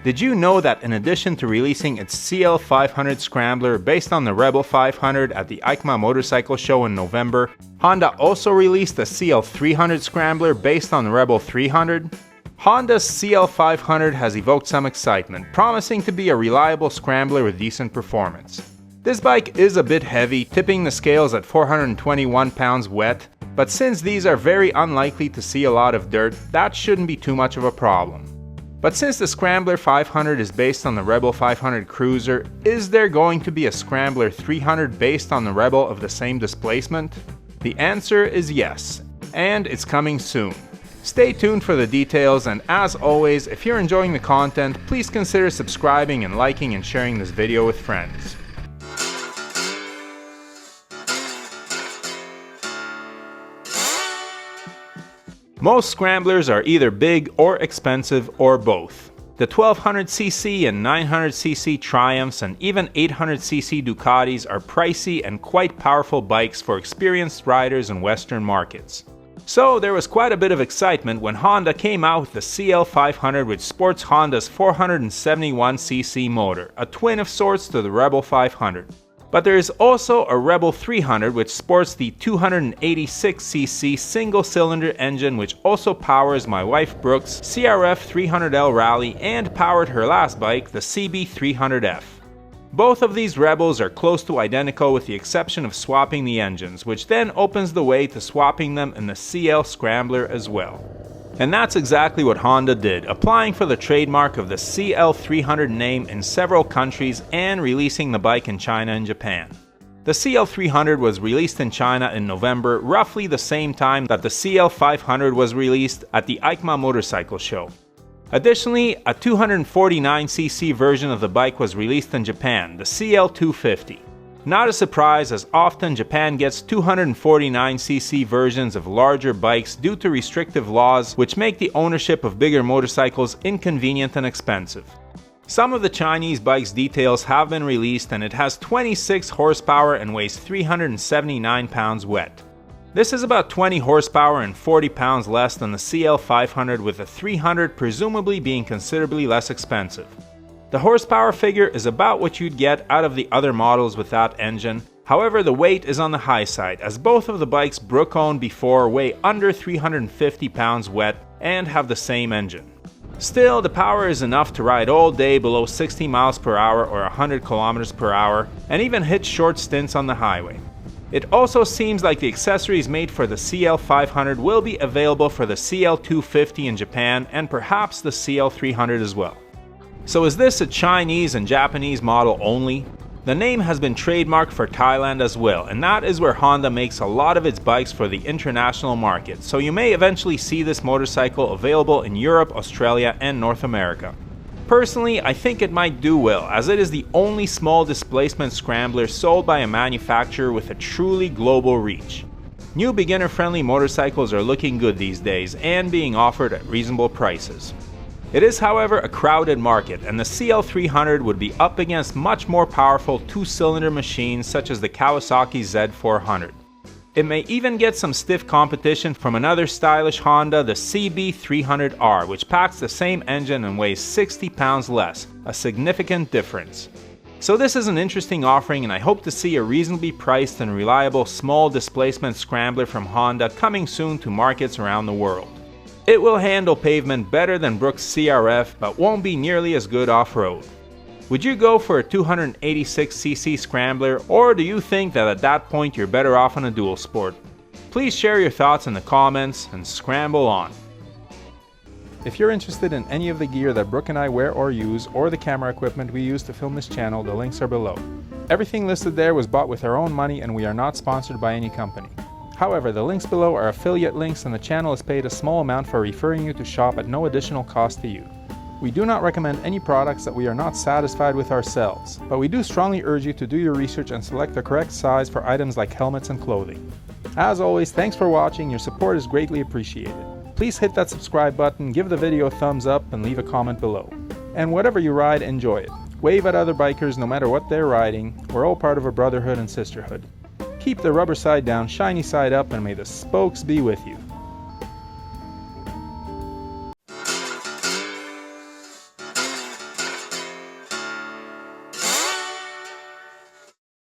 Did you know that in addition to releasing its CL500 Scrambler based on the Rebel 500 at the EICMA Motorcycle Show in November, Honda also released a CL300 Scrambler based on the Rebel 300? Honda's CL500 has evoked some excitement, promising to be a reliable scrambler with decent performance. This bike is a bit heavy, tipping the scales at 421 pounds wet, but since these are very unlikely to see a lot of dirt, that shouldn't be too much of a problem. But since the Scrambler 500 is based on the Rebel 500 Cruiser, is there going to be a Scrambler 300 based on the Rebel of the same displacement? The answer is yes, and it's coming soon. Stay tuned for the details, and as always, if you're enjoying the content, please consider subscribing and liking and sharing this video with friends. Most Scramblers are either big or expensive or both. The 1200cc and 900cc Triumphs and even 800cc Ducatis are pricey and quite powerful bikes for experienced riders in Western markets. So there was quite a bit of excitement when Honda came out with the CL500, which sports Honda's 471cc motor, a twin of sorts to the Rebel 500. But there is also a Rebel 300 which sports the 286cc single-cylinder engine, which also powers my wife Brooke's CRF 300L Rally and powered her last bike, the CB300F. Both of these Rebels are close to identical with the exception of swapping the engines, which then opens the way to swapping them in the CL Scrambler as well. And that's exactly what Honda did, applying for the trademark of the CL300 name in several countries and releasing the bike in China and Japan. The CL300 was released in China in November, roughly the same time that the CL500 was released at the EICMA Motorcycle Show. Additionally, a 249cc version of the bike was released in Japan, the CL250. Not a surprise, as often Japan gets 249cc versions of larger bikes due to restrictive laws which make the ownership of bigger motorcycles inconvenient and expensive. Some of the Chinese bike's details have been released, and it has 26 horsepower and weighs 379 pounds wet. This is about 20 horsepower and 40 pounds less than the CL500, with the 300 presumably being considerably less expensive. The horsepower figure is about what you'd get out of the other models with that engine. However, the weight is on the high side, as both of the bikes Brooke owned before weigh under 350 pounds wet and have the same engine. Still, the power is enough to ride all day below 60 miles per hour or 100 kilometers per hour, and even hit short stints on the highway. It also seems like the accessories made for the CL500 will be available for the CL250 in Japan and perhaps the CL300 as well. So is this a Chinese and Japanese model only? The name has been trademarked for Thailand as well, and that is where Honda makes a lot of its bikes for the international market, so you may eventually see this motorcycle available in Europe, Australia, and North America. Personally, I think it might do well, as it is the only small displacement scrambler sold by a manufacturer with a truly global reach. New beginner-friendly motorcycles are looking good these days and being offered at reasonable prices. It is, however, a crowded market, and the CL300 would be up against much more powerful two-cylinder machines such as the Kawasaki Z400. It may even get some stiff competition from another stylish Honda, the CB300R, which packs the same engine and weighs 60 pounds less, a significant difference. So this is an interesting offering, and I hope to see a reasonably priced and reliable small displacement scrambler from Honda coming soon to markets around the world. It will handle pavement better than Brooke's CRF, but won't be nearly as good off-road. Would you go for a 286cc Scrambler, or do you think that at that point you're better off on a dual sport? Please share your thoughts in the comments and scramble on. If you're interested in any of the gear that Brooke and I wear or use, or the camera equipment we use to film this channel, the links are below. Everything listed there was bought with our own money, and we are not sponsored by any company. However, the links below are affiliate links, and the channel is paid a small amount for referring you to shop at no additional cost to you. We do not recommend any products that we are not satisfied with ourselves, but we do strongly urge you to do your research and select the correct size for items like helmets and clothing. As always, thanks for watching, your support is greatly appreciated. Please hit that subscribe button, give the video a thumbs up, and leave a comment below. And whatever you ride, enjoy it. Wave at other bikers no matter what they're riding. We're all part of a brotherhood and sisterhood. Keep the rubber side down, shiny side up, and may the spokes be with you.